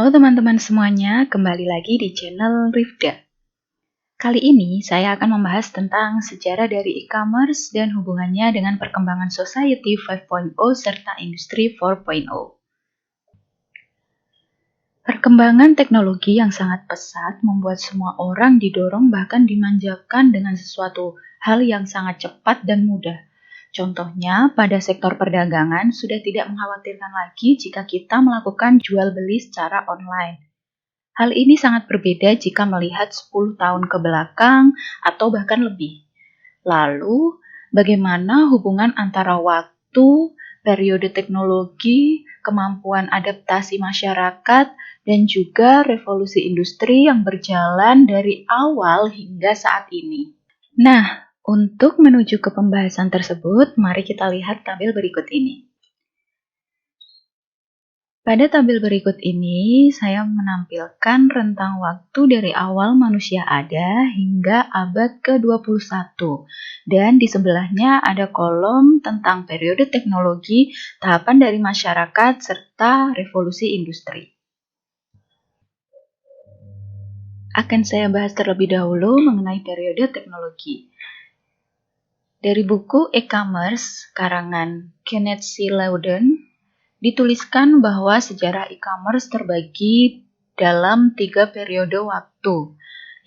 Halo teman-teman semuanya, kembali lagi di channel Rifda. Kali ini saya akan membahas tentang sejarah dari e-commerce dan hubungannya dengan perkembangan Society 5.0 serta Industri 4.0. Perkembangan teknologi yang sangat pesat membuat semua orang didorong bahkan dimanjakan dengan sesuatu hal yang sangat cepat dan mudah. Contohnya, pada sektor perdagangan sudah tidak mengkhawatirkan lagi jika kita melakukan jual beli secara online. Hal ini sangat berbeda jika melihat 10 tahun ke belakang atau bahkan lebih. Lalu, bagaimana hubungan antara waktu, periode teknologi, kemampuan adaptasi masyarakat, dan juga revolusi industri yang berjalan dari awal hingga saat ini? Nah, untuk menuju ke pembahasan tersebut, mari kita lihat tabel berikut ini. Pada tabel berikut ini, saya menampilkan rentang waktu dari awal manusia ada hingga abad ke-21. Dan di sebelahnya ada kolom tentang periode teknologi, tahapan dari masyarakat, serta revolusi industri. Akan saya bahas terlebih dahulu mengenai periode teknologi. Dari buku e-commerce karangan Kenneth C. Loudon, dituliskan bahwa sejarah e-commerce terbagi dalam 3 periode waktu,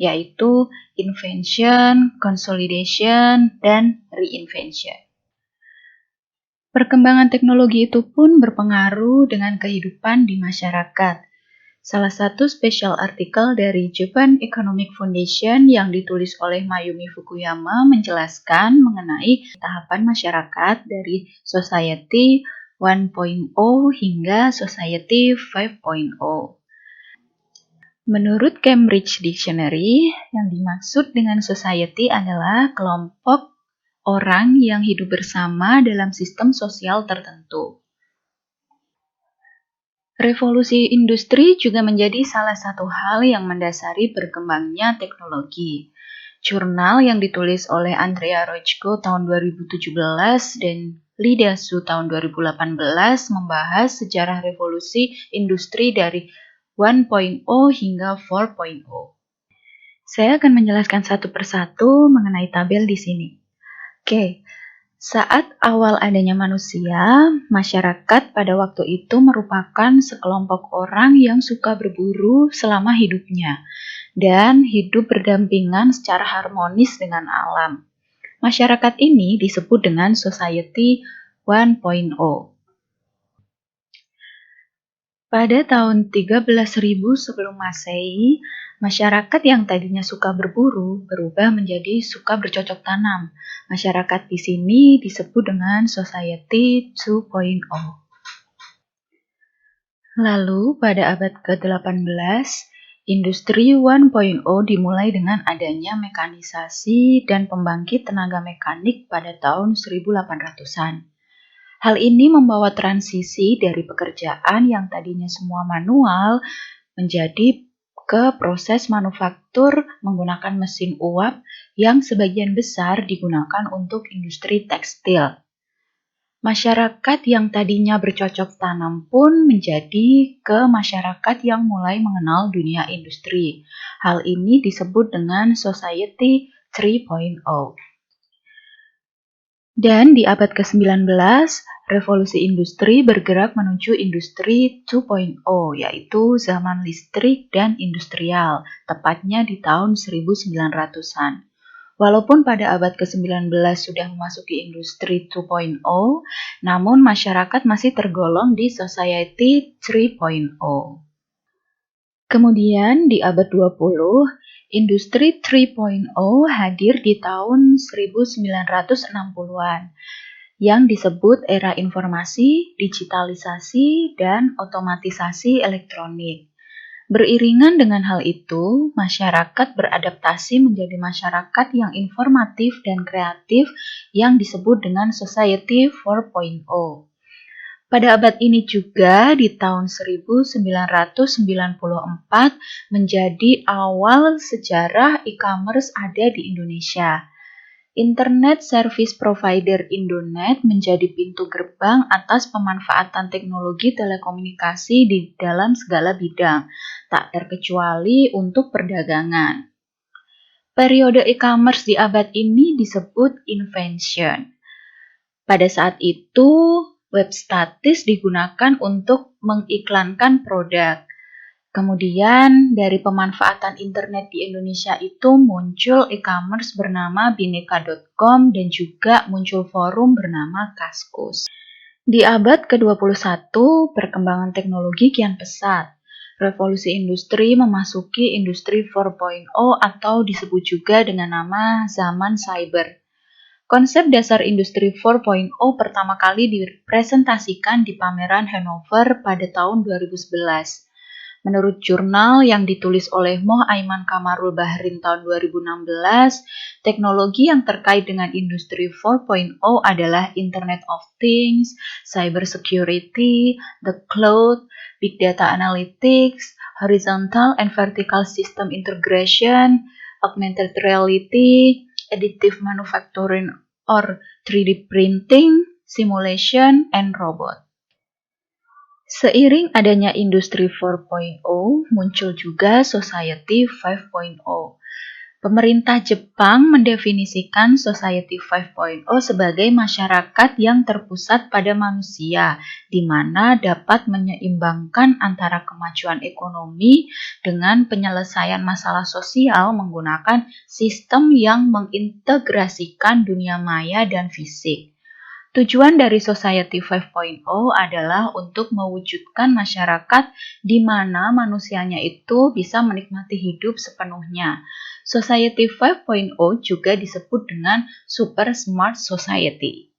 yaitu invention, consolidation, dan reinvention. Perkembangan teknologi itu pun berpengaruh dengan kehidupan di masyarakat. Salah satu special artikel dari Japan Economic Foundation yang ditulis oleh Mayumi Fukuyama menjelaskan mengenai tahapan masyarakat dari Society 1.0 hingga Society 5.0. Menurut Cambridge Dictionary, yang dimaksud dengan society adalah kelompok orang yang hidup bersama dalam sistem sosial tertentu. Revolusi industri juga menjadi salah satu hal yang mendasari berkembangnya teknologi. Jurnal yang ditulis oleh Andrea Rochko tahun 2017 dan Lida Su tahun 2018 membahas sejarah revolusi industri dari 1.0 hingga 4.0. Saya akan menjelaskan satu persatu mengenai tabel di sini. Oke. Saat awal adanya manusia, masyarakat pada waktu itu merupakan sekelompok orang yang suka berburu selama hidupnya dan hidup berdampingan secara harmonis dengan alam. Masyarakat ini disebut dengan Society 1.0. Pada tahun 13.000 sebelum Masehi, masyarakat yang tadinya suka berburu berubah menjadi suka bercocok tanam. Masyarakat di sini disebut dengan Society 2.0. Lalu pada abad ke-18, Industri 1.0 dimulai dengan adanya mekanisasi dan pembangkit tenaga mekanik pada tahun 1800-an. Hal ini membawa transisi dari pekerjaan yang tadinya semua manual menjadi ke proses manufaktur menggunakan mesin uap yang sebagian besar digunakan untuk industri tekstil. Masyarakat yang tadinya bercocok tanam pun menjadi ke masyarakat yang mulai mengenal dunia industri. Hal ini disebut dengan Society 3.0. Dan di abad ke-19, revolusi industri bergerak menuju industri 2.0, yaitu zaman listrik dan industrial, tepatnya di tahun 1900-an. Walaupun pada abad ke-19 sudah memasuki industri 2.0, namun masyarakat masih tergolong di Society 3.0. Kemudian di abad 20, Industri 3.0 hadir di tahun 1960-an yang disebut era informasi, digitalisasi, dan otomatisasi elektronik. Beriringan dengan hal itu, masyarakat beradaptasi menjadi masyarakat yang informatif dan kreatif yang disebut dengan Society 4.0. Pada abad ini juga, di tahun 1994, menjadi awal sejarah e-commerce ada di Indonesia. Internet Service Provider Indonet menjadi pintu gerbang atas pemanfaatan teknologi telekomunikasi di dalam segala bidang, tak terkecuali untuk perdagangan. Periode e-commerce di abad ini disebut invention. Pada saat itu, web statis digunakan untuk mengiklankan produk. Kemudian, dari pemanfaatan internet di Indonesia itu muncul e-commerce bernama Bineka.com dan juga muncul forum bernama Kaskus. Di abad ke-21, perkembangan teknologi kian pesat. Revolusi industri memasuki industri 4.0 atau disebut juga dengan nama zaman cyber. Konsep dasar industri 4.0 pertama kali dipresentasikan di pameran Hanover pada tahun 2011. Menurut jurnal yang ditulis oleh Moh Aiman Kamarul Bahrin tahun 2016, teknologi yang terkait dengan industri 4.0 adalah Internet of Things, Cyber Security, the Cloud, Big Data Analytics, Horizontal and Vertical System Integration, Augmented Reality, Additive Manufacturing or 3D Printing, Simulation, and Robot. Seiring adanya industri 4.0, muncul juga Society 5.0. Pemerintah Jepang mendefinisikan Society 5.0 sebagai masyarakat yang terpusat pada manusia, di mana dapat menyeimbangkan antara kemajuan ekonomi dengan penyelesaian masalah sosial menggunakan sistem yang mengintegrasikan dunia maya dan fisik. Tujuan dari Society 5.0 adalah untuk mewujudkan masyarakat di mana manusianya itu bisa menikmati hidup sepenuhnya. Society 5.0 juga disebut dengan Super Smart Society.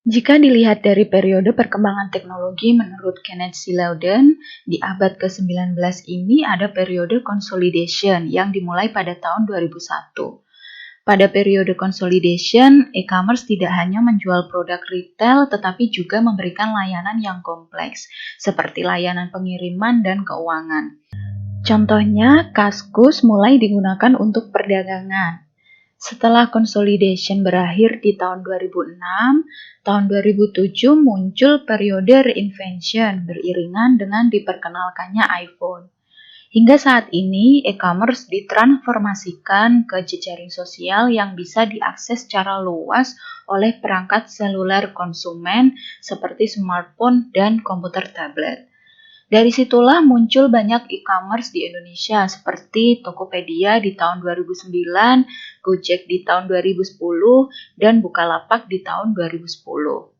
Jika dilihat dari periode perkembangan teknologi menurut Kenneth C. Loudon, di abad ke-19 ini ada periode consolidation yang dimulai pada tahun 2001. Pada periode consolidation, e-commerce tidak hanya menjual produk retail tetapi juga memberikan layanan yang kompleks, seperti layanan pengiriman dan keuangan. Contohnya, Kaskus mulai digunakan untuk perdagangan. Setelah consolidation berakhir di tahun 2006, tahun 2007 muncul periode reinvention beriringan dengan diperkenalkannya iPhone. Hingga saat ini, e-commerce ditransformasikan ke jejaring sosial yang bisa diakses secara luas oleh perangkat seluler konsumen seperti smartphone dan komputer tablet. Dari situlah muncul banyak e-commerce di Indonesia seperti Tokopedia di tahun 2009, Gojek di tahun 2010, dan Bukalapak di tahun 2010.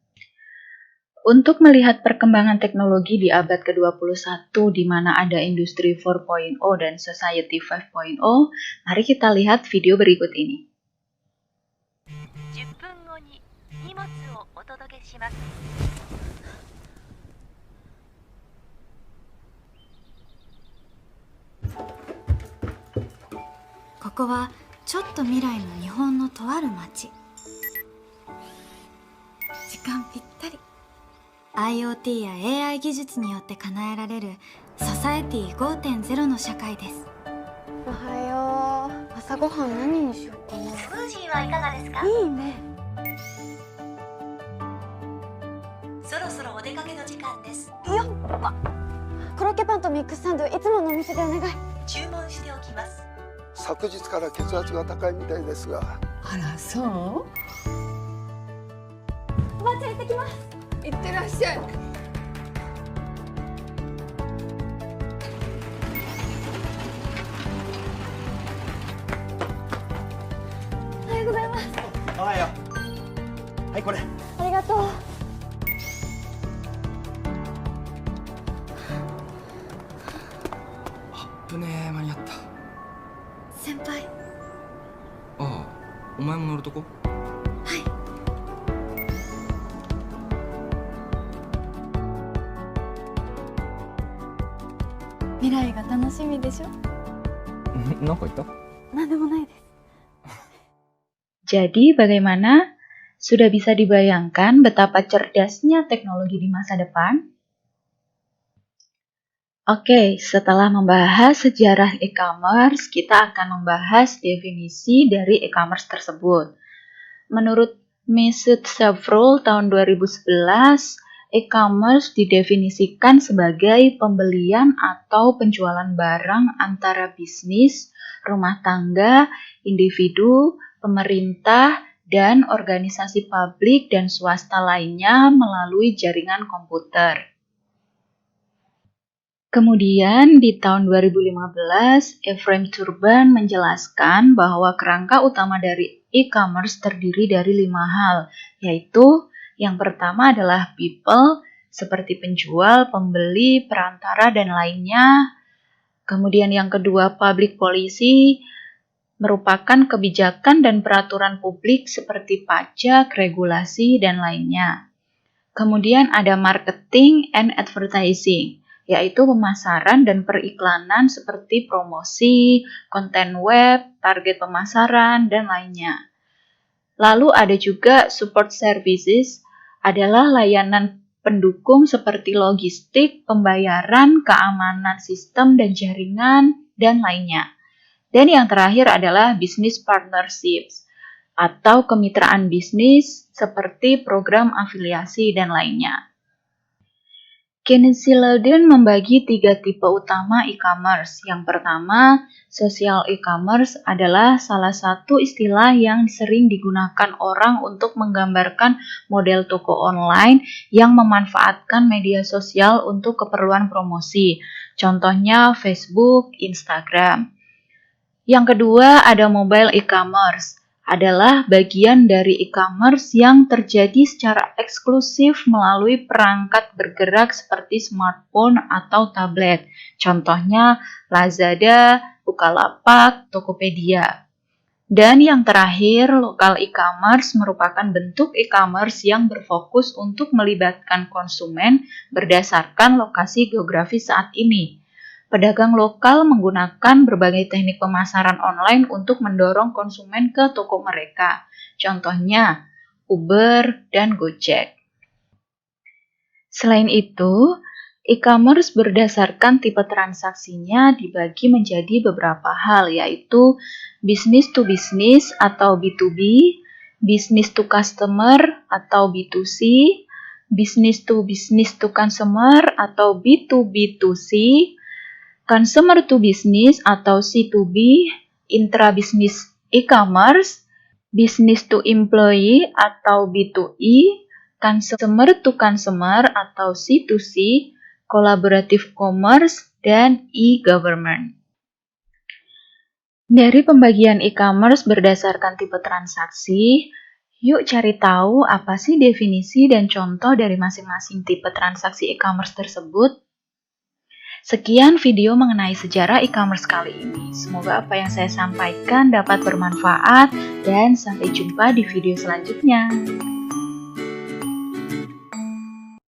Untuk melihat perkembangan teknologi di abad ke-21 di mana ada industri 4.0 dan society 5.0, mari kita lihat video berikut ini. 10分後に荷物をお届けします。ここはちょっと未来の日本のとある町。時間ぴったり。IoT や AI 技術によって叶えられるソサエティ 5.0 の社会です。おはよう。朝ごはん何にしようかな。スムージーはいかがですか？いいね。そろそろお出かけの時間です。よっ、コロッケパンとミックスサンドいつものお店でお願い。注文しておきます。昨日から血圧が高いみたいですが。あら、そう？おばあちゃん行ってきます。いってらっしゃい。おはようございます。おはよう。はい、これ。ありがとう。危ねえ、間に合った。先輩。ああ、お前も乗るとこ？はい。未来が楽しみでしょ。なんか言った？なんでもないです。Jadi bagaimana? Sudah bisa dibayangkan betapa cerdasnya teknologi di masa depan? Oke, setelah membahas sejarah e-commerce, kita akan membahas definisi dari e-commerce tersebut. Menurut Mesut Savrul tahun 2011, e-commerce didefinisikan sebagai pembelian atau penjualan barang antara bisnis, rumah tangga, individu, pemerintah, dan organisasi publik dan swasta lainnya melalui jaringan komputer. Kemudian di tahun 2015, Ephraim Turban menjelaskan bahwa kerangka utama dari e-commerce terdiri dari 5 hal, yaitu yang pertama adalah people, seperti penjual, pembeli, perantara, dan lainnya. Kemudian yang kedua public policy, merupakan kebijakan dan peraturan publik seperti pajak, regulasi, dan lainnya. Kemudian ada marketing and advertising, yaitu pemasaran dan periklanan seperti promosi, konten web, target pemasaran, dan lainnya. Lalu ada juga support services, adalah layanan pendukung seperti logistik, pembayaran, keamanan sistem dan jaringan, dan lainnya. Dan yang terakhir adalah business partnerships, atau kemitraan bisnis seperti program afiliasi dan lainnya. Kenneth Louden membagi 3 tipe utama e-commerce. Yang pertama, social e-commerce adalah salah satu istilah yang sering digunakan orang untuk menggambarkan model toko online yang memanfaatkan media sosial untuk keperluan promosi. Contohnya Facebook, Instagram. Yang kedua, ada mobile e-commerce. Adalah bagian dari e-commerce yang terjadi secara eksklusif melalui perangkat bergerak seperti smartphone atau tablet. Contohnya Lazada, Bukalapak, Tokopedia. Dan yang terakhir, local e-commerce merupakan bentuk e-commerce yang berfokus untuk melibatkan konsumen berdasarkan lokasi geografis saat ini. Pedagang lokal menggunakan berbagai teknik pemasaran online untuk mendorong konsumen ke toko mereka. Contohnya, Uber dan Gojek. Selain itu, e-commerce berdasarkan tipe transaksinya dibagi menjadi beberapa hal, yaitu business to business atau B2B, business to customer atau B2C, business to consumer atau B2B2C, consumer to business atau C2B, intra-business e-commerce, business to employee atau B2E, consumer to consumer atau C2C, collaborative commerce, dan e-government. Dari pembagian e-commerce berdasarkan tipe transaksi, yuk cari tahu apa sih definisi dan contoh dari masing-masing tipe transaksi e-commerce tersebut. Sekian video mengenai sejarah e-commerce kali ini. Semoga apa yang saya sampaikan dapat bermanfaat dan sampai jumpa di video selanjutnya.